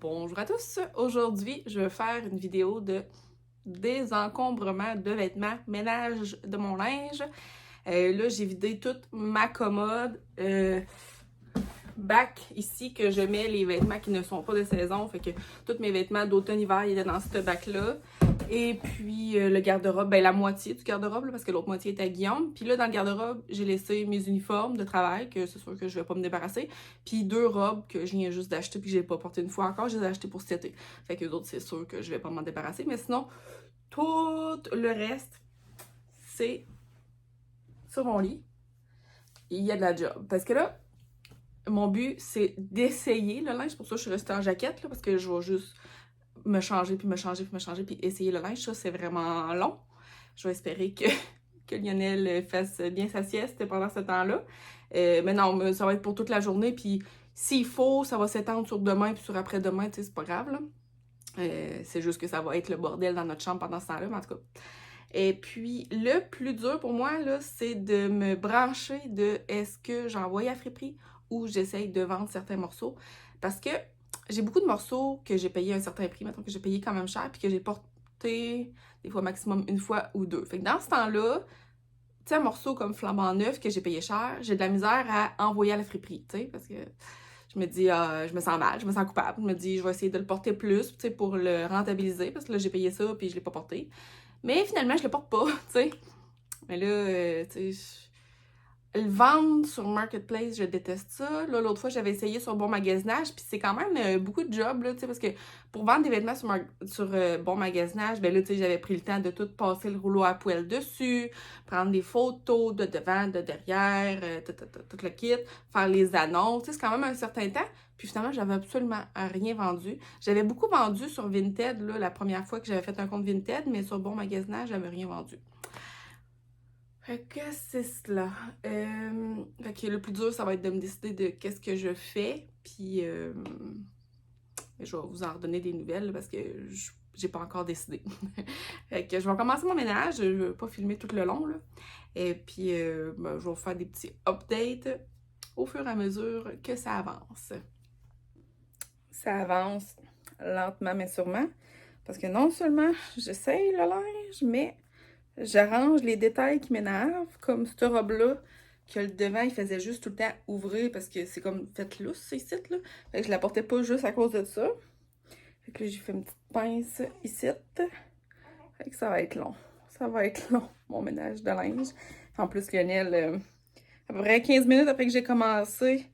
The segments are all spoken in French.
Bonjour à tous! Aujourd'hui, je vais faire une vidéo de désencombrement de vêtements, ménage de mon linge. Là, j'ai vidé toute ma commode. Bac ici que je mets les vêtements qui ne sont pas de saison. Fait que tous mes vêtements d'automne-hiver, ils étaient dans ce bac-là. Et puis le garde-robe, ben la moitié du garde-robe, parce que l'autre moitié est à Guillaume. Puis là, dans le garde-robe, j'ai laissé mes uniformes de travail, que c'est sûr que je vais pas me débarrasser. Puis 2 robes que je viens juste d'acheter, puis que j'ai pas porté une fois encore, je les ai achetées pour cet été. Fait que les autres, c'est sûr que je vais pas m'en débarrasser. Mais sinon, tout le reste, c'est sur mon lit. Il y a de la job. Parce que là, mon but, c'est d'essayer le linge. C'est pour ça que je suis restée en jaquette, là, parce que je vais juste me changer, puis me changer, puis me changer, puis essayer le linge. Ça, c'est vraiment long. Je vais espérer que Lionel fasse bien sa sieste pendant ce temps-là. Mais non, ça va être pour toute la journée, puis s'il faut, ça va s'étendre sur demain, puis sur après-demain, tu sais, c'est pas grave, là. C'est juste que ça va être le bordel dans notre chambre pendant ce temps-là, mais en tout cas. Et puis, le plus dur pour moi, là, c'est de me brancher de est-ce que j'envoie à friperie ou j'essaye de vendre certains morceaux. Parce que j'ai beaucoup de morceaux que j'ai payé un certain prix, mettons que j'ai payé quand même cher, puis que j'ai porté des fois maximum une fois ou deux. Fait que dans ce temps-là, tu sais, un morceau comme flambant neuf que j'ai payé cher, j'ai de la misère à envoyer à la friperie, tu sais, parce que je me dis, je me sens mal, je me sens coupable. Je me dis, je vais essayer de le porter plus, tu sais, pour le rentabiliser, parce que là, j'ai payé ça, puis je l'ai pas porté. Mais finalement, je le porte pas, tu sais. Mais là, tu sais, le vendre sur Marketplace, je déteste ça. Là, l'autre fois, j'avais essayé sur Bon Magasinage, puis c'est quand même beaucoup de job, là, tu sais, parce que pour vendre des vêtements sur Bon Magasinage, ben là, tu sais, j'avais pris le temps de tout passer le rouleau à poêle dessus, prendre des photos de devant, de derrière, tout le kit, faire les annonces, tu sais, c'est quand même un certain temps. Puis finalement, j'avais absolument rien vendu. J'avais beaucoup vendu sur Vinted, là, la première fois que j'avais fait un compte Vinted, mais sur Bon Magasinage, j'avais rien vendu. Fait que c'est cela. Fait que le plus dur, ça va être de me décider de qu'est-ce que je fais. Puis je vais vous en redonner des nouvelles là, parce que j'ai pas encore décidé. Fait que je vais commencer mon ménage. Je vais pas filmer tout le long, là. Et puis ben, je vais vous faire des petits updates au fur et à mesure que ça avance. Ça avance lentement mais sûrement. Parce que non seulement j'essaye le linge, mais j'arrange les détails qui m'énervent, comme cette robe-là, que le devant, il faisait juste tout le temps ouvrir parce que c'est comme fait lousse, ici, là. Fait que je la portais pas juste à cause de ça. Fait que là, j'ai fait une petite pince ici. Fait que ça va être long. Ça va être long, mon ménage de linge. En plus, Lionel, à peu près 15 minutes après que j'ai commencé,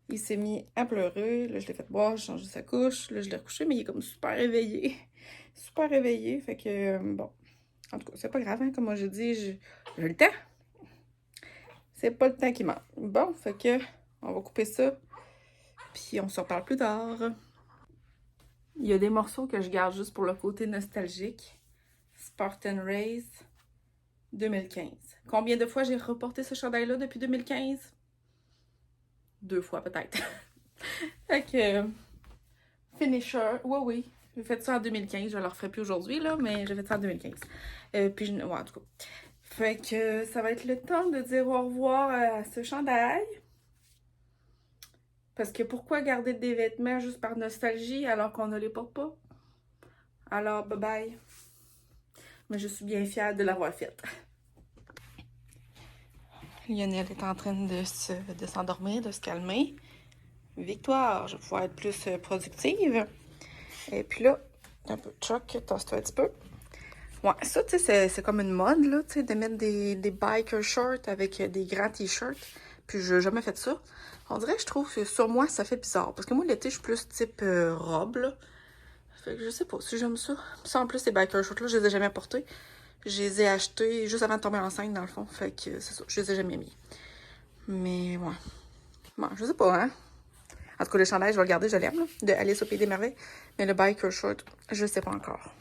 il s'est mis à pleurer. Là, je l'ai fait boire, j'ai changé sa couche. Là, je l'ai recouché, mais il est comme super éveillé. Super éveillé. Fait que, bon. En tout cas, c'est pas grave, hein. Comme moi, je dis, j'ai le temps. C'est pas le temps qui manque. Bon, fait que, on va couper ça. Puis on se reparle plus tard. Il y a des morceaux que je garde juste pour le côté nostalgique. Spartan Race 2015. Combien de fois j'ai reporté ce chandail-là depuis 2015? 2 fois peut-être. Fait que, finisher, oui. J'ai fait ça en 2015. Je le referai plus aujourd'hui, là, mais j'ai fait ça en 2015. Puis, ouais, en tout cas. Fait que ça va être le temps de dire au revoir à ce chandail. Parce que pourquoi garder des vêtements juste par nostalgie alors qu'on ne les porte pas? Alors, bye bye. Mais je suis bien fière de l'avoir faite. Lionel est en train de s'endormir, de se calmer. Victoire, je vais pouvoir être plus productive. Et puis là, un peu de choc, tasse-toi un petit peu. Ouais, ça, tu sais, c'est comme une mode, là, tu sais, de mettre des biker shorts avec des grands t-shirts. Puis j'ai jamais fait ça. On dirait que je trouve que sur moi, ça fait bizarre. Parce que moi, l'été, je suis plus type robe, là. Fait que je sais pas si j'aime ça. Puis ça, en plus, ces biker shorts-là, je les ai jamais portés. Je les ai achetés juste avant de tomber enceinte, dans le fond. Fait que c'est ça, je les ai jamais mis. Mais, ouais. Bon, je sais pas, hein. En tout cas, le chandail, je vais le garder, je l'aime, là, de Alice au Pays des Merveilles. Mais le biker short, je sais pas encore.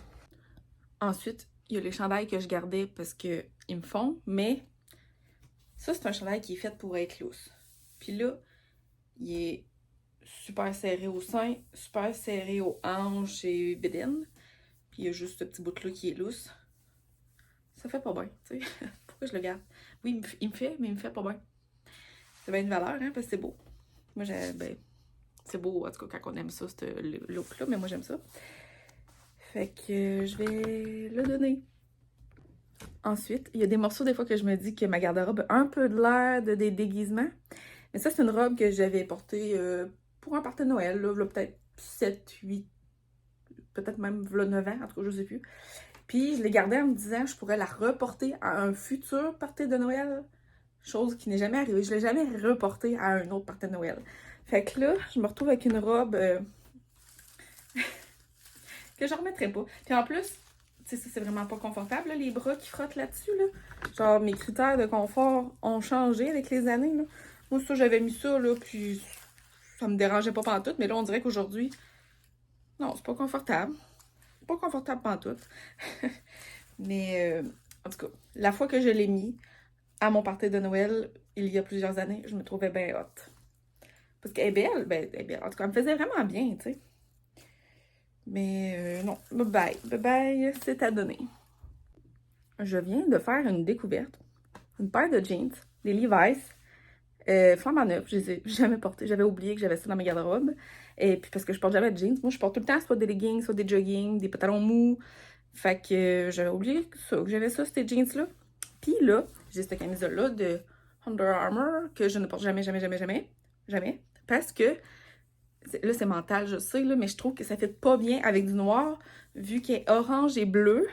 Ensuite, il y a les chandails que je gardais parce qu'ils me font, mais ça, c'est un chandail qui est fait pour être loose. Puis là, il est super serré au sein, super serré aux hanches et bédine. Puis il y a juste ce petit bout-là qui est loose. Ça fait pas bien, tu sais. Pourquoi je le garde? Oui, il me fait, mais il me fait pas bien. Ça va une valeur, hein, parce que c'est beau. Moi, ben, C'est beau, en tout cas, quand on aime ça, ce look-là, mais moi, j'aime ça. Fait que je vais le donner. Ensuite, il y a des morceaux, des fois, que je me dis que ma garde-robe a un peu de l'air de des déguisements. Mais ça, c'est une robe que j'avais portée pour un party de Noël, là peut-être 7, 8, peut-être même 9 ans, en tout cas, je sais plus. Puis, je l'ai gardée en me disant que je pourrais la reporter à un futur party de Noël. Chose qui n'est jamais arrivée. Je ne l'ai jamais reportée à un autre party de Noël. Fait que là, je me retrouve avec une robe que je remettrai pas. Puis en plus, tu sais, ça, c'est vraiment pas confortable, là, les bras qui frottent là-dessus, là. Genre, mes critères de confort ont changé avec les années, là. Moi, ça, j'avais mis ça, là, puis ça me dérangeait pas pantoute, mais là, on dirait qu'aujourd'hui, non, c'est pas confortable. Pas confortable pantoute. Mais, en tout cas, la fois que je l'ai mis à mon party de Noël, il y a plusieurs années, je me trouvais bien hot. Parce qu'elle est belle, ben, elle est belle. En tout cas, elle me faisait vraiment bien, tu sais. Mais non, bye bye, c'est à donner. Je viens de faire une découverte. Une paire de jeans, des Levi's, flambant neuf, je les ai jamais portés. J'avais oublié que j'avais ça dans ma garde-robe. Et puis parce que je porte jamais de jeans. Moi, je porte tout le temps soit des leggings, soit des joggings, des pantalons mous. Fait que j'avais oublié ça, que j'avais ça, ces jeans-là. Puis là, j'ai cette camisole-là de Under Armour que je ne porte jamais, jamais, jamais, jamais. Jamais. Parce que là, c'est mental, je sais, là, mais je trouve que ça ne fit pas bien avec du noir, vu qu'il est orange et bleu.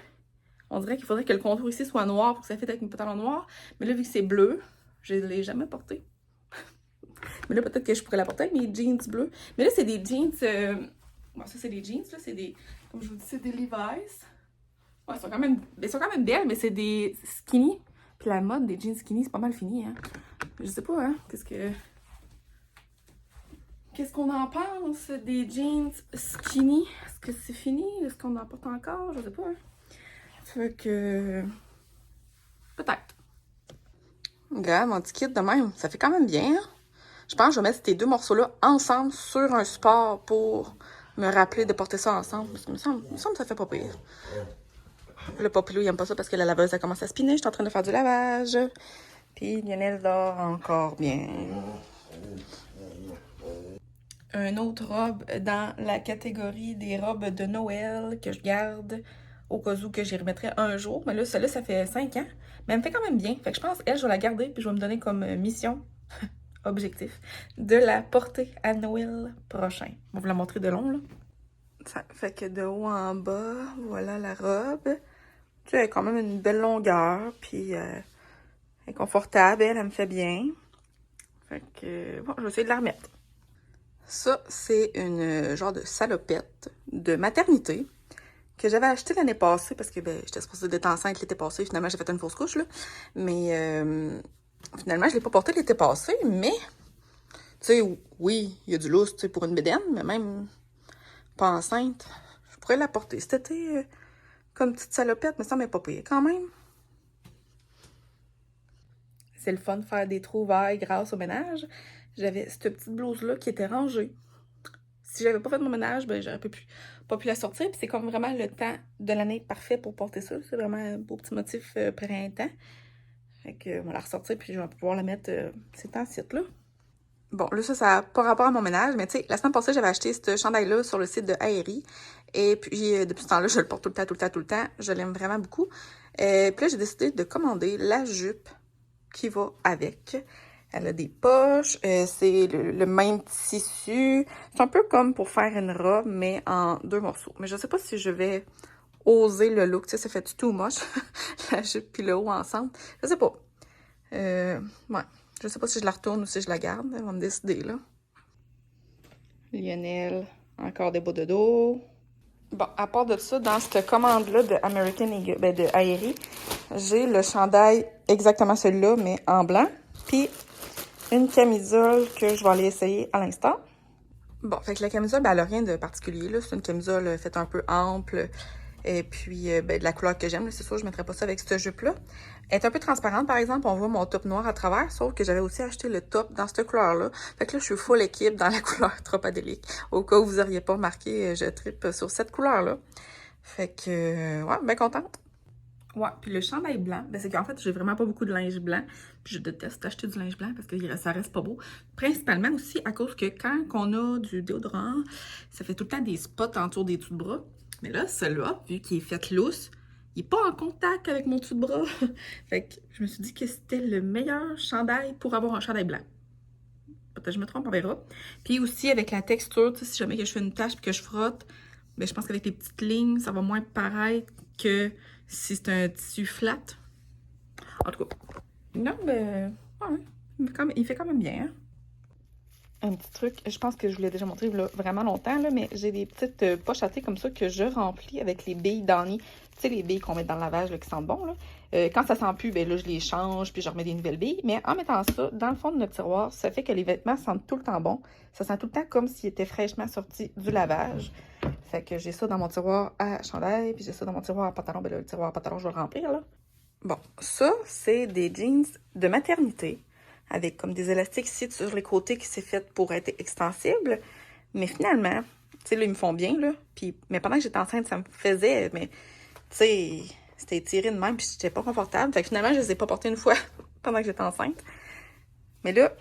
On dirait qu'il faudrait que le contour ici soit noir pour que ça fitte avec mes pantalons noirs. Mais là, vu que c'est bleu, je ne l'ai jamais porté. Mais là, peut-être que je pourrais la porter avec mes jeans bleus. Mais là, c'est des jeans... Bon, ça, c'est des jeans, là, c'est des... Comme je vous dis, c'est des Levi's. Ouais, ils sont quand même belles, mais c'est des skinny. Puis la mode des jeans skinny, c'est pas mal fini, hein. Je sais pas, hein, Qu'est-ce qu'on en pense des jeans skinny? Est-ce que c'est fini? Est-ce qu'on en porte encore? Je sais pas. Hein? Fait que... Peut-être. Regarde, mon petit kit de même. Ça fait quand même bien. Hein? Je pense que je vais mettre ces deux morceaux-là ensemble sur un support pour me rappeler de porter ça ensemble. Parce que il me semble que ça fait pas pire. Le papilou, il aime pas ça parce que la laveuse, a commencé à spinner. Je suis en train de faire du lavage. Puis Lionel dort encore bien. Une autre robe dans la catégorie des robes de Noël que je garde au cas où que j'y remettrai un jour. Mais là, celle-là, ça fait 5 ans. Mais elle me fait quand même bien. Fait que je pense, elle, je vais la garder puis je vais me donner comme mission, objectif, de la porter à Noël prochain. On va vous la montrer de long, là. Ça fait que de haut en bas, voilà la robe. Tu sais, elle a quand même une belle longueur, puis elle est confortable, elle me fait bien. Fait que, bon, je vais essayer de la remettre. Ça, c'est une genre de salopette de maternité que j'avais acheté l'année passée parce que ben, j'étais supposée d'être enceinte l'été passé. Finalement, j'ai fait une fausse couche, là. Mais finalement, je ne l'ai pas portée l'été passé, mais tu sais, oui, il y a du lousse pour une bédaine, mais même pas enceinte, je pourrais la porter. Cet été, comme petite salopette, mais ça m'est pas payé quand même. C'est le fun de faire des trouvailles grâce au ménage. J'avais cette petite blouse-là qui était rangée. Si j'avais pas fait mon ménage, ben j'aurais pas pu la sortir. Puis c'est comme vraiment le temps de l'année parfait pour porter ça. C'est vraiment un beau petit motif printemps. Fait que on va la ressortir puis je vais pouvoir la mettre ces temps-ci là. Bon, là, ça n'a pas rapport à mon ménage, mais tu sais, la semaine passée, j'avais acheté ce chandail-là sur le site de Aerie. Et puis, depuis ce temps-là, je le porte tout le temps, tout le temps, tout le temps. Je l'aime vraiment beaucoup. Puis là, j'ai décidé de commander la jupe qui va avec. Elle a des poches, c'est le même tissu. C'est un peu comme pour faire une robe, mais en 2 morceaux. Mais je sais pas si je vais oser le look. Tu sais, ça fait du tout moche, la jupe puis le haut ensemble. Je sais pas. Ouais. Je sais pas si je la retourne ou si je la garde. On va me décider, là. Lionel, encore des bas de dos. Bon, à part de ça, dans cette commande-là de American Eagle, ben de Aerie, j'ai le chandail exactement celui-là, mais en blanc. Puis une camisole que je vais aller essayer à l'instant. Bon, fait que la camisole, ben, elle a rien de particulier, là. C'est une camisole faite un peu ample. Et puis, ben, de la couleur que j'aime, c'est sûr, je ne mettrais pas ça avec cette jupe-là. Elle est un peu transparente, par exemple, on voit mon top noir à travers, sauf que j'avais aussi acheté le top dans cette couleur-là. Fait que là, je suis full équipe dans la couleur Tropadélique. Au cas où vous n'auriez pas remarqué, je trippe sur cette couleur-là. Fait que, ouais, bien contente. Ouais, puis le chandail blanc, ben c'est qu'en fait, j'ai vraiment pas beaucoup de linge blanc. Puis je déteste acheter du linge blanc parce que ça reste pas beau. Principalement aussi à cause que quand on a du déodorant, ça fait tout le temps des spots autour des dessous de bras. Mais là, celui-là, vu qu'il est fait lousse, il est pas en contact avec mon dessous de bras. Fait que je me suis dit que c'était le meilleur chandail pour avoir un chandail blanc. Peut-être que je me trompe, on verra. Puis aussi avec la texture, si jamais que je fais une tache et que je frotte, ben je pense qu'avec les petites lignes, ça va moins paraître que si c'est un tissu flat. En tout cas, non, ben, ouais, il fait quand même bien, hein? Un petit truc, je pense que je vous l'ai déjà montré là, vraiment longtemps, là, mais j'ai des petites poches à thé comme ça que je remplis avec les billes d'Annie. Tu sais, les billes qu'on met dans le lavage là, qui sentent bon. Là. Quand ça sent plus, ben là, je les change puis je remets des nouvelles billes. Mais en mettant ça dans le fond de notre tiroir, ça fait que les vêtements sentent tout le temps bon. Ça sent tout le temps comme s'ils étaient fraîchement sortis du lavage. Fait que j'ai ça dans mon tiroir à chandail, puis j'ai ça dans mon tiroir à pantalon. Ben là, le tiroir à pantalon, je vais le remplir, là. Bon, ça, c'est des jeans de maternité, avec comme des élastiques ici sur les côtés qui s'est fait pour être extensible. Mais finalement, tu sais, là, ils me font bien, là. Puis, mais pendant que j'étais enceinte, ça me faisait, mais, tu sais, c'était étiré de même, puis j'étais pas confortable. Fait que finalement, je les ai pas portés une fois pendant que j'étais enceinte. Mais là,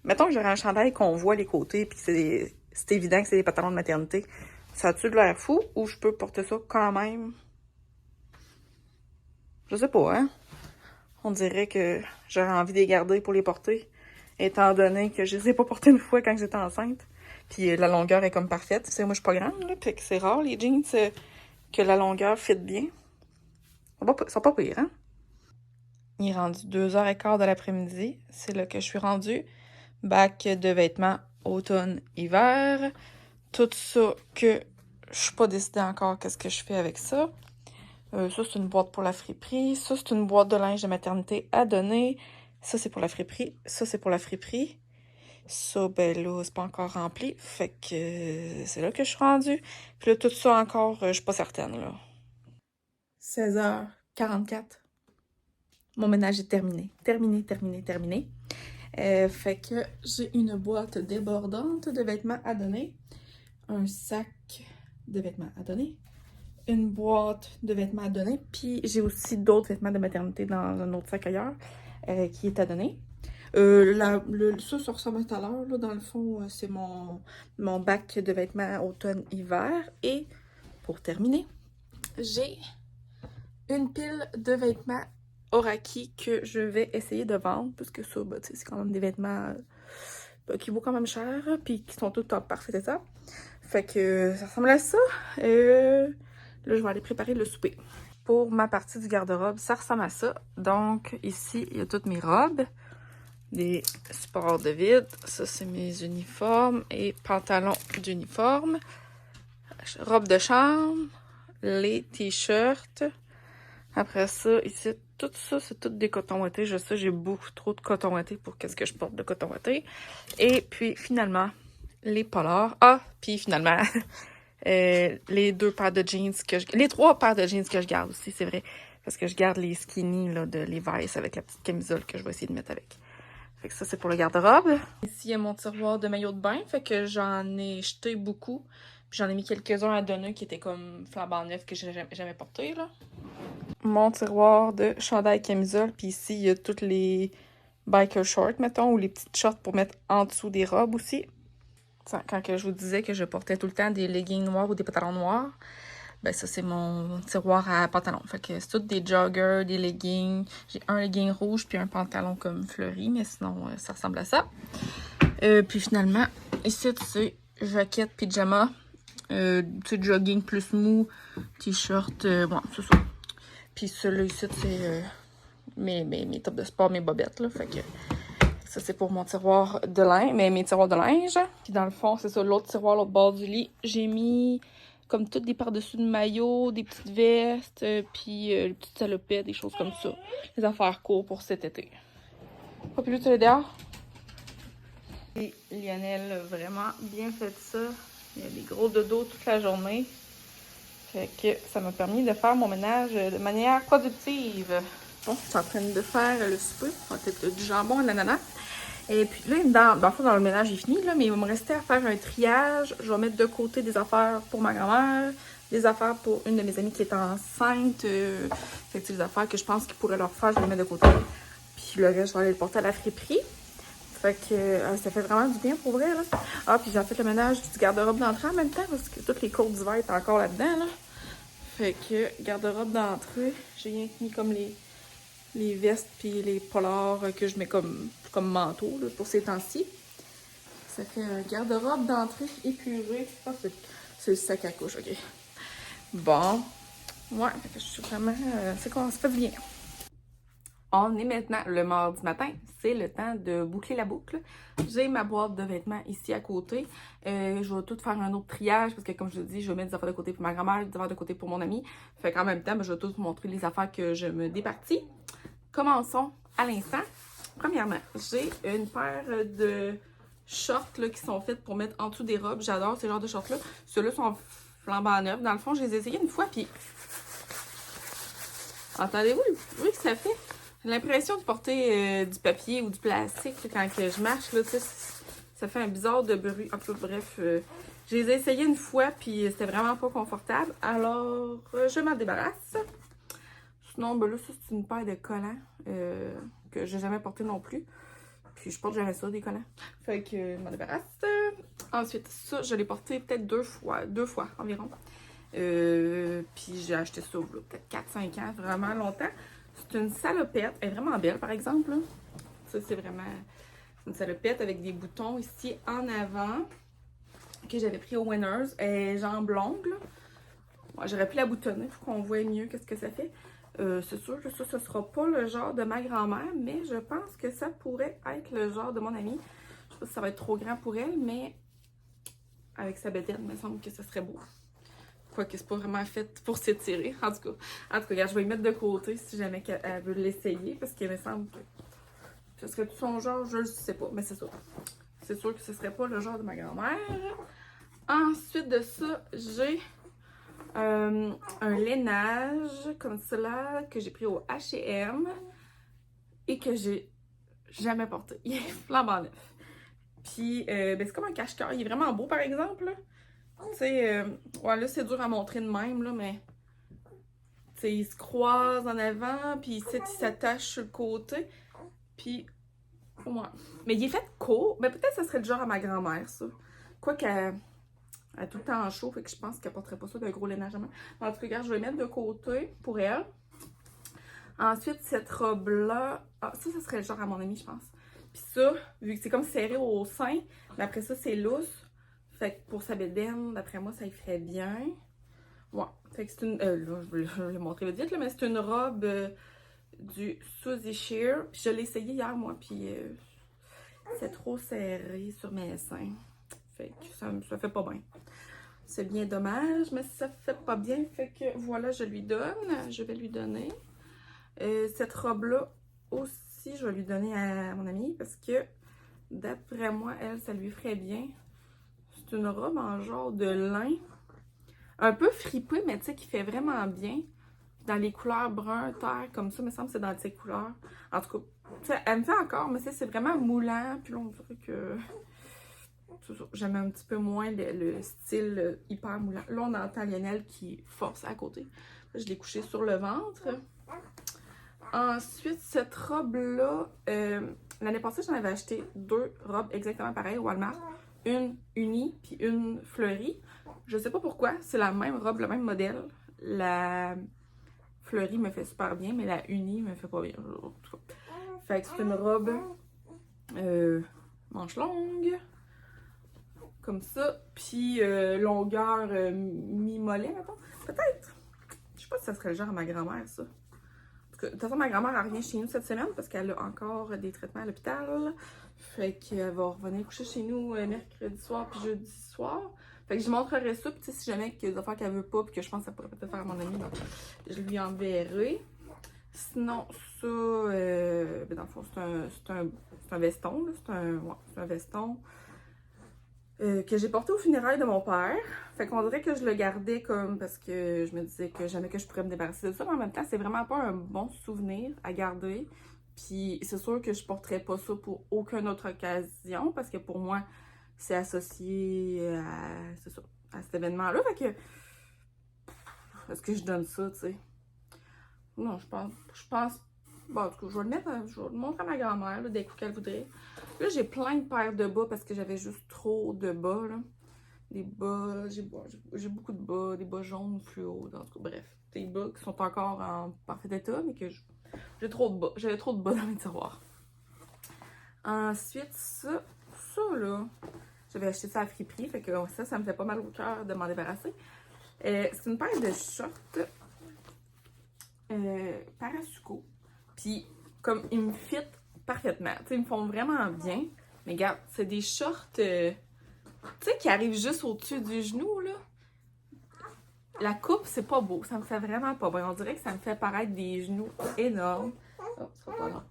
mettons que j'aurais un chandail qu'on voit les côtés, puis c'est évident que c'est des pantalons de maternité. Ça a-tu de l'air fou, ou je peux porter ça quand même? Je sais pas, hein? On dirait que j'aurais envie de les garder pour les porter, étant donné que je les ai pas portés une fois quand j'étais enceinte. Puis la longueur est comme parfaite. Tu sais, moi, je suis pas grande, là, fait que c'est rare, les jeans, que la longueur fit bien. Ils sont pas pires, hein? Il est rendu 2h15 de l'après-midi. C'est là que je suis rendue. Bac de vêtements automne-hiver. Tout ça que je suis pas décidée encore qu'est-ce que je fais avec ça. Ça, c'est une boîte pour la friperie. Ça, c'est une boîte de linge de maternité à donner. Ça, c'est pour la friperie. Ça, c'est pour la friperie. Ça, ben là, c'est pas encore rempli. Fait que c'est là que je suis rendue. Puis là, tout ça encore, je suis pas certaine, là. 16h44. Mon ménage est terminé. Terminé. Fait que j'ai une boîte débordante de vêtements à donner. Un sac de vêtements à donner. Une boîte de vêtements à donner. Puis j'ai aussi d'autres vêtements de maternité dans un autre sac ailleurs qui est à donner. Ça ressemble à tout à l'heure. Dans le fond, c'est mon bac de vêtements automne-hiver. Et pour terminer, j'ai une pile de vêtements Oraki que je vais essayer de vendre. Parce que ça, ben, c'est quand même des vêtements qui vaut quand même cher. Puis qui sont tout en parfait état. Fait que ça ressemble à ça. Là, je vais aller préparer le souper. Pour ma partie du garde-robe, ça ressemble à ça. Donc, ici, il y a toutes mes robes. Des sports de vide. Ça, c'est mes uniformes et pantalons d'uniforme. Robe de chambre. Les t-shirts. Après ça, ici, tout ça, c'est tout des cotons ouatés. Je sais, j'ai beaucoup trop de coton ouaté pour qu'est-ce que je porte de coton ouaté. Et puis, finalement, les polars. Ah, puis finalement... les 2 paires de jeans les 3 paires de jeans que je garde aussi, c'est vrai. Parce que je garde les skinny là, de Levi's avec la petite camisole que je vais essayer de mettre avec. Fait que ça, c'est pour le garde-robe. Ici, il y a mon tiroir de maillot de bain. Fait que j'en ai jeté beaucoup. Puis j'en ai mis quelques-uns à donner qui étaient comme flambant neufs que j'ai jamais portés, là. Mon tiroir de chandail camisole. Puis ici, il y a toutes les biker shorts, mettons, ou les petites shorts pour mettre en dessous des robes aussi. Quand je vous disais que je portais tout le temps des leggings noirs ou des pantalons noirs, ben ça, c'est mon tiroir à pantalons. Fait que c'est tout des joggers, des leggings. J'ai un legging rouge puis un pantalon comme fleuri, mais sinon, ça ressemble à ça. Puis finalement, ici, c'est jaquette, pyjama, jogging plus mou, t-shirt, bon, c'est ça. Puis celui-là ici, c'est mes tops de sport, mes bobettes, là. Fait que... ça, c'est pour mon tiroir de linge, mes tiroirs de linge. Puis dans le fond, c'est ça, l'autre tiroir, l'autre bord du lit. J'ai mis comme toutes des par-dessus de maillot, des petites vestes, puis des petites salopettes, des choses comme ça. Les affaires courtes pour cet été. Pas plus, tu es dehors? Et Lionel a vraiment bien fait ça. Il y a des gros dodos toute la journée. Fait que ça m'a permis de faire mon ménage de manière productive. Bon, je suis en train de faire le souper. Ça va être du jambon à l'ananas. Et puis là, dans le ménage est fini, là, mais il va me rester à faire un triage. Je vais mettre de côté des affaires pour ma grand-mère, des affaires pour une de mes amies qui est enceinte. Fait que c'est des affaires que je pense qu'il pourrait leur faire, je vais les mettre de côté. Puis le reste, je vais aller le porter à la friperie. Fait que ça fait vraiment du bien pour vrai, là. Ah, puis j'ai fait le ménage du garde-robe d'entrée en même temps parce que toutes les côtes d'hiver étaient encore là-dedans, là. Fait que garde-robe d'entrée, j'ai rien mis comme les vestes puis les polars que je mets comme manteau là, pour ces temps-ci. Ça fait un garde-robe d'entrée épuré. Ah, c'est le sac à couche, ok. Bon. Ouais, fait que je suis vraiment... c'est qu'on se fait bien. On est maintenant le mardi matin, c'est le temps de boucler la boucle. J'ai ma boîte de vêtements ici à côté. Je vais tout faire un autre triage parce que comme je vous dis, je vais mettre des affaires de côté pour ma grand-mère, des affaires de côté pour mon ami. Fait qu'en même temps, je vais tout vous montrer les affaires que je me départis. Commençons à l'instant. Premièrement, j'ai une paire de shorts là, qui sont faites pour mettre en dessous des robes. J'adore ce genre de shorts-là. Ceux-là sont flambant neufs. Dans le fond, je les ai essayés une fois, puis... Entendez-vous le bruit que ça fait? J'ai l'impression de porter du papier ou du plastique là, quand je marche. Là, ça fait un bizarre de bruit. En tout cas, bref, je les ai essayés une fois, puis c'était vraiment pas confortable. Alors, je m'en débarrasse. Sinon, ben là, ça, c'est une paire de collants que j'ai jamais porté non plus. Puis, je porte jamais ça, des collants. Fait que je m'en débarrasse. Ensuite, ça, je l'ai porté peut-être deux fois environ. Puis, j'ai acheté ça peut-être 4-5 ans, vraiment longtemps. C'est une salopette. Elle est vraiment belle, par exemple. Là. Ça, c'est vraiment une salopette avec des boutons ici en avant que j'avais pris au Winners. Elle est jambes longues. Bon, j'aurais pu la boutonner pour qu'on voit mieux qu'est-ce que ça fait. C'est sûr que ça, ce sera pas le genre de ma grand-mère, mais je pense que ça pourrait être le genre de mon amie. Je sais pas si ça va être trop grand pour elle, mais avec sa bédaine, il me semble que ça serait beau. Quoique c'est pas vraiment fait pour s'étirer. En tout cas, regarde, je vais y mettre de côté si jamais elle veut l'essayer, parce qu'il me semble que ce serait tout son genre, je ne sais pas, mais c'est ça. C'est sûr que ce serait pas le genre de ma grand-mère. Ensuite de ça, j'ai un lainage comme cela que j'ai pris au H&M et que j'ai jamais porté. Il est flambant neuf. Puis, ben, c'est comme un cache-cœur. Il est vraiment beau, par exemple. Tu sais, ouais, là, c'est dur à montrer de même, là, mais... Tu sais, il se croise en avant, puis ici, il s'attache sur le côté. Puis, ouais. Mais il est fait court. Mais peut-être que ça serait le genre à ma grand-mère, ça. Quoique, elle a tout le temps chaud, fait que je pense qu'elle porterait pas ça d'un gros lainage à main. En tout cas, regarde, je vais mettre de côté pour elle. Ensuite, cette robe-là... Ah, ça serait le genre à mon amie, je pense. Puis ça, vu que c'est comme serré au sein, mais après ça, c'est lousse. Fait que pour sa bédaine, d'après moi, ça y ferait bien. Ouais. Fait que c'est une... là, je vais montrer vite, là, mais c'est une robe du Suzy Sheer. Puis je l'ai essayé hier, moi, puis c'est trop serré sur mes seins. Fait que ça fait pas bien. C'est bien dommage, mais ça fait pas bien. Fait que voilà, je lui donne. Je vais lui donner. Cette robe-là aussi, je vais lui donner à mon amie parce que d'après moi, elle, ça lui ferait bien. C'est une robe en genre de lin. Un peu fripée, mais tu sais, qui fait vraiment bien. Dans les couleurs brun, terre, comme ça, il me semble que c'est dans ces couleurs. En tout cas, tu sais, elle me fait encore, mais c'est vraiment moulant. Puis là, on dirait que... J'aime un petit peu moins le style hyper moulant. Là, on entend Lionel qui force à côté. Je l'ai couché sur le ventre. Ensuite, cette robe-là, l'année passée, j'en avais acheté deux robes exactement pareilles au Walmart. Une unie, puis une fleurie. Je sais pas pourquoi, c'est la même robe, le même modèle. La fleurie me fait super bien, mais la unie me fait pas bien. Fait que c'est une robe manche longue, comme ça, puis longueur mi-mollet, mettons. Peut-être. Je sais pas si ça serait le genre à ma grand-mère, ça. De toute façon, ma grand-mère n'a rien chez nous cette semaine parce qu'elle a encore des traitements à l'hôpital. Fait qu'elle va revenir coucher chez nous mercredi soir puis jeudi soir. Fait que je montrerai ça. Puis si jamais il y a des affaires qu'elle veut pas puis que je pense que ça pourrait peut-être faire à mon amie, donc je lui enverrai. Sinon, ça, ben dans le fond, c'est un veston. C'est un veston que j'ai porté aux funérailles de mon père. Fait qu'on dirait que je le gardais comme parce que je me disais que jamais que je pourrais me débarrasser de ça. Mais en même temps, c'est vraiment pas un bon souvenir à garder. Puis c'est sûr que je porterais pas ça pour aucune autre occasion parce que pour moi, c'est associé à cet événement-là. Fait que est-ce que je donne ça, tu sais? Non, je pense, bon, en tout cas, je vais le mettre, je vais le montrer à ma grand-mère, là, des coups qu'elle voudrait. Là, j'ai plein de paires de bas parce que j'avais juste trop de bas, là. Des bas, j'ai beaucoup de bas, des bas jaunes fluo, en tout cas, bref. Des bas qui sont encore en parfait état, mais que j'ai trop de bas. J'avais trop de bas dans mes tiroirs. Ensuite, ça là, j'avais acheté ça à friperie, fait que ça me fait pas mal au cœur de m'en débarrasser. C'est une paire de shorts Parasuco. Puis, comme ils me fit parfaitement. Tu sais, ils me font vraiment bien. Mais regarde, c'est des shorts, tu sais, qui arrivent juste au-dessus du genou, là. La coupe, c'est pas beau. Ça me fait vraiment pas beau. On dirait que ça me fait paraître des genoux énormes. Oh, ça sera pas long.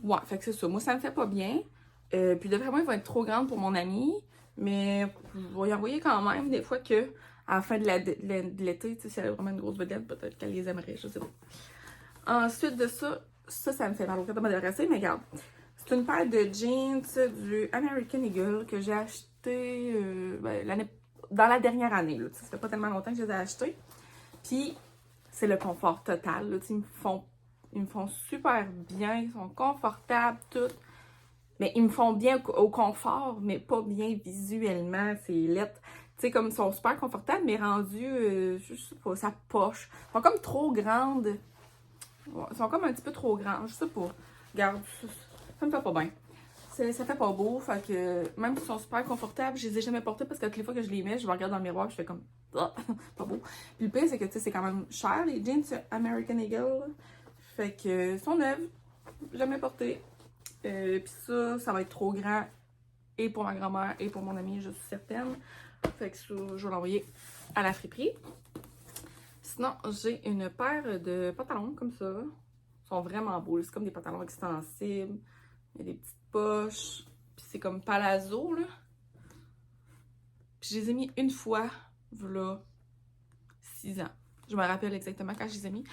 Ouais, fait que c'est ça. Moi, ça me fait pas bien. Puis d'après moi, ils vont être trop grandes pour mon amie. Mais je vais y envoyer quand même des fois que à la fin de l'été, tu sais, si elle a vraiment une grosse vedette, peut-être qu'elle les aimerait, je sais pas. Ensuite de ça me fait mal au cœur de me débarrasser, mais regarde. C'est une paire de jeans du American Eagle que j'ai acheté dans la dernière année. Là. Ça fait pas tellement longtemps que je les ai achetés. Puis, c'est le confort total. Là. Ils me font super bien, ils sont confortables, tout. Mais ils me font bien au confort, mais pas bien visuellement. C'est lettre. Tu sais, comme ils sont super confortables, mais rendus, je sais pas, ça poche. Ils sont comme trop grandes. Ouais, ils sont comme un petit peu trop grandes, je sais pas. Regarde, ça me fait pas bien. Ça fait pas beau, fait que même s'ils sont super confortables, je les ai jamais portés parce que toutes les fois que je les mets, je me regarde dans le miroir et je fais comme ah, pas beau. Puis le pire, c'est que tu sais, c'est quand même cher les jeans American Eagle. Fait que ils sont neuves, jamais portés. Puis ça va être trop grand et pour ma grand-mère et pour mon amie, je suis certaine. Fait que ça, je vais l'envoyer à la friperie. Sinon, j'ai une paire de pantalons comme ça. Ils sont vraiment beaux. C'est comme des pantalons extensibles. Il y a des petites poches. Puis c'est comme palazzo, là. Puis je les ai mis une fois, voilà, 6 ans. Je me rappelle exactement quand je les ai mis.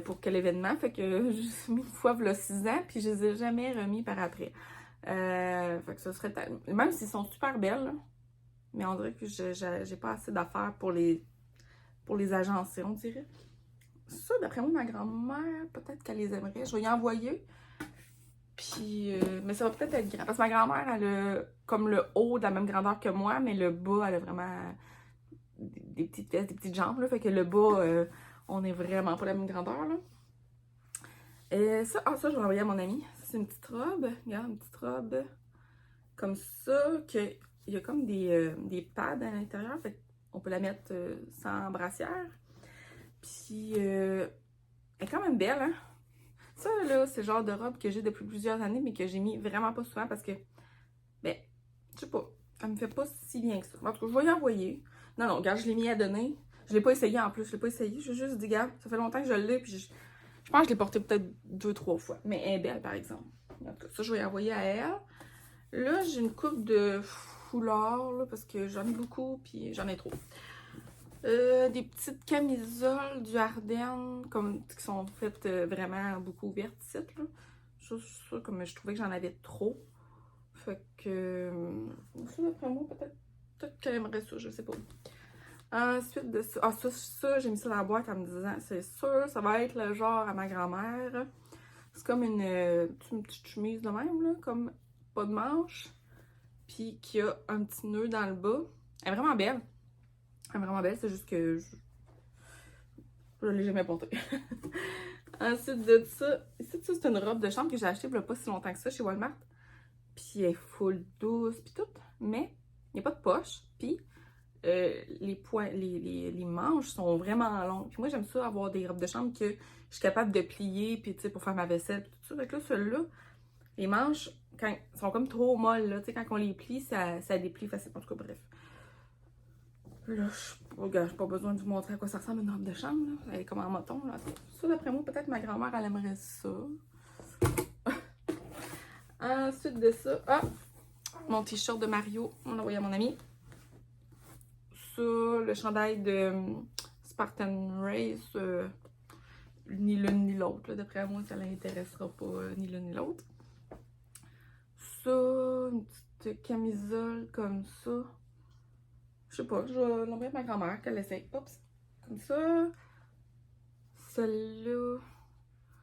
Pour quel événement. Fait que je les ai mis une fois, voilà, 6 ans. Puis je les ai jamais remis par après. Fait que ça serait... Même s'ils sont super belles, là, mais on dirait que j'ai pas assez d'affaires pour les agencer, on dirait. Ça, d'après moi, ma grand-mère, peut-être qu'elle les aimerait. Je vais y envoyer. Puis, mais ça va peut-être être grand. Parce que ma grand-mère, elle a comme le haut de la même grandeur que moi, mais le bas, elle a vraiment des petites fesses, des petites jambes. Là, fait que le bas, on est vraiment pas la même grandeur. Là. Ça, je vais l'envoyer à mon ami. C'est une petite robe. Regarde, une petite robe comme ça. Il y a comme des pads à l'intérieur. Fait qu'on peut la mettre sans brassière. Puis, elle est quand même belle, hein? Ça, là, c'est le genre de robe que j'ai depuis plusieurs années, mais que j'ai mis vraiment pas souvent parce que, ben, je sais pas, elle me fait pas si bien que ça. En tout cas, je vais y envoyer. Non, regarde, je l'ai mis à donner. Je l'ai pas essayé en plus, je l'ai pas essayé. J'ai juste dit, regarde, ça fait longtemps que je l'ai, puis je pense que je l'ai porté peut-être 2-3 fois. Mais elle est belle, par exemple. En tout cas, ça, je vais y envoyer à elle. Là, j'ai une coupe de foulards, là, parce que j'en ai beaucoup, puis j'en ai trop. Des petites camisoles du Ardennes, comme, qui sont faites vraiment beaucoup ouvertes ici, là. Juste ça, comme je trouvais que j'en avais trop. Fait que, ça, d'après moi, peut-être qu'elle aimerait ça, je sais pas. Ensuite de ça, ça j'ai mis ça dans la boîte en me disant, c'est sûr, ça va être le genre à ma grand-mère. C'est comme une petite chemise de même, là, comme pas de manche, puis qui a un petit nœud dans le bas. Elle est vraiment belle. Elle est vraiment belle, c'est juste que je l'ai jamais portée. Ensuite de ça, c'est une robe de chambre que j'ai achetée il n'y a pas si longtemps que ça chez Walmart. Puis elle est full douce, puis tout. Mais il n'y a pas de poche. Puis les manches sont vraiment longues. Puis moi, j'aime ça avoir des robes de chambre que je suis capable de plier, puis tu sais, pour faire ma vaisselle, puis tout ça. Fait que là, celle-là, les manches, sont comme trop molles, là. Tu sais, quand on les plie, ça déplie facilement. En tout cas, bref. Là, j'ai pas besoin de vous montrer à quoi ça ressemble une robe de chambre, là. Elle est comme en moton, là. Ça, d'après moi, peut-être ma grand-mère, elle aimerait ça. Ensuite de ça, mon t-shirt de Mario, on l'a envoyé à mon ami. Ça, le chandail de Spartan Race, ni l'une ni l'autre. D'après moi, ça l'intéressera pas ni l'une ni l'autre. Ça, une petite camisole comme ça. Je sais pas, je vais l'envoyer à ma grand-mère qu'elle essaie. Oups! Comme ça. Celle-là.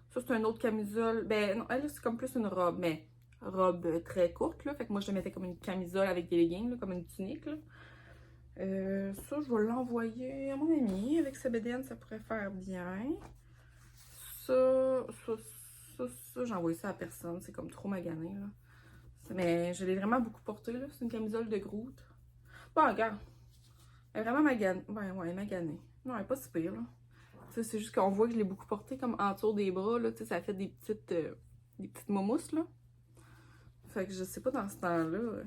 Ça, c'est une autre camisole. Ben non, elle, c'est comme plus une robe, mais robe très courte, là. Fait que moi, je le mettais comme une camisole avec des leggings, là, comme une tunique, là. Ça, je vais l'envoyer à mon ami. Avec sa bédaine, ça pourrait faire bien. Ça, j'envoie ça à personne. C'est comme trop magané, là. Mais je l'ai vraiment beaucoup porté, là. C'est une camisole de Groot. Bon, regarde. Elle est vraiment maganée. Ouais, maganée. Non, elle est pas si pire, là. C'est juste qu'on voit que je l'ai beaucoup porté comme autour des bras, là. Ça fait des petites momousses, là. Fait que je sais pas dans ce temps-là.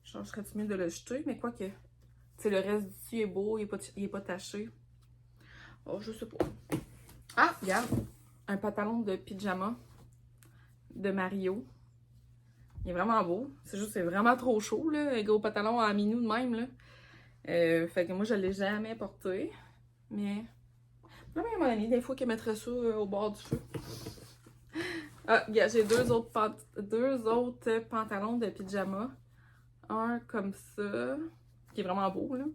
Changerais-tu mieux de le jeter? Mais quoi que. Le reste du dessus est beau, il est pas taché. Oh, je sais pas. Ah, regarde! Un pantalon de pyjama de Mario. Il est vraiment beau. C'est juste, c'est vraiment trop chaud, là. Un gros pantalon en minou de même, là. Fait que moi, je l'ai jamais porté. Mais. Là, mon ami, des fois, qu'elle mettrait ça au bord du feu. Ah, regarde, j'ai deux autres pantalons de pyjama. Un comme ça, qui est vraiment beau, là.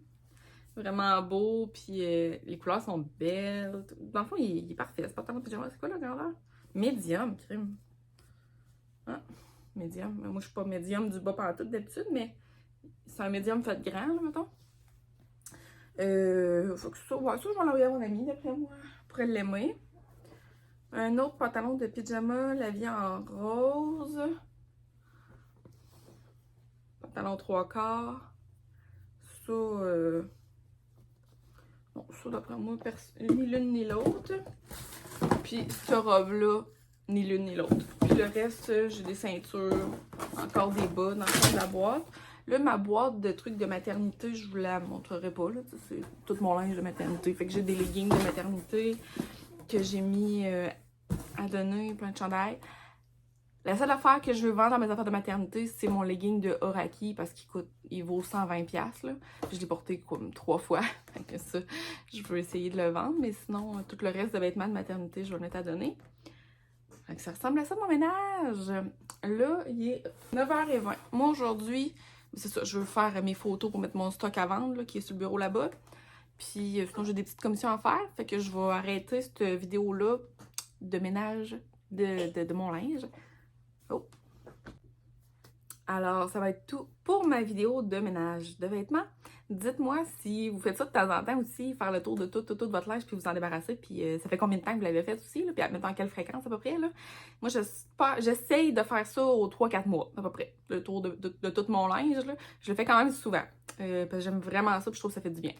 Vraiment beau, puis les couleurs sont belles. Dans le fond, il est parfait. Ce pantalon de pyjama, c'est quoi la grandeur? Medium, crime. Ah, médium. Moi, je suis pas médium du bas pantoute d'habitude, mais c'est un médium fait grand, là, mettons. Faut que ça, ouais, ça, je vais l'envoyer à mon ami, d'après moi, pour l'aimer. Un autre pantalon de pyjama, la vie en rose. Pantalon 3/4. Ça, bon, ça, d'après moi, ni l'une ni l'autre. Puis, cette robe-là, ni l'une ni l'autre. Puis le reste, j'ai des ceintures, encore des bas dans le fond de la boîte. Là, ma boîte de trucs de maternité, je vous la montrerai pas, là. C'est tout mon linge de maternité. Fait que j'ai des leggings de maternité que j'ai mis à donner, plein de chandails. La seule affaire que je veux vendre dans mes affaires de maternité, c'est mon legging de Horaki parce il vaut 120$, là. Je l'ai porté comme 3 fois. Fait que ça, je veux essayer de le vendre, mais sinon, tout le reste de vêtements de maternité, je vais le mettre à donner. Fait que ça ressemble à ça, mon ménage. Là, il est 9h20. Moi, aujourd'hui, c'est ça, je veux faire mes photos pour mettre mon stock à vendre, là, qui est sur le bureau là-bas. Puis, sinon, j'ai des petites commissions à faire. Fait que je vais arrêter cette vidéo-là de ménage de mon linge. Oh! Alors, ça va être tout pour ma vidéo de ménage de vêtements. Dites-moi si vous faites ça de temps en temps aussi, faire le tour de tout votre linge, puis vous en débarrasser, puis ça fait combien de temps que vous l'avez fait aussi, là, puis mettons à quelle fréquence à peu près, là. Moi, j'essaye de faire ça aux 3-4 mois, à peu près, le tour de tout mon linge, là. Je le fais quand même souvent, parce que j'aime vraiment ça, puis je trouve que ça fait du bien.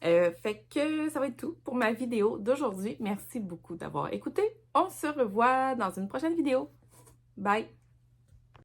Fait que ça va être tout pour ma vidéo d'aujourd'hui. Merci beaucoup d'avoir écouté. On se revoit dans une prochaine vidéo. Bye!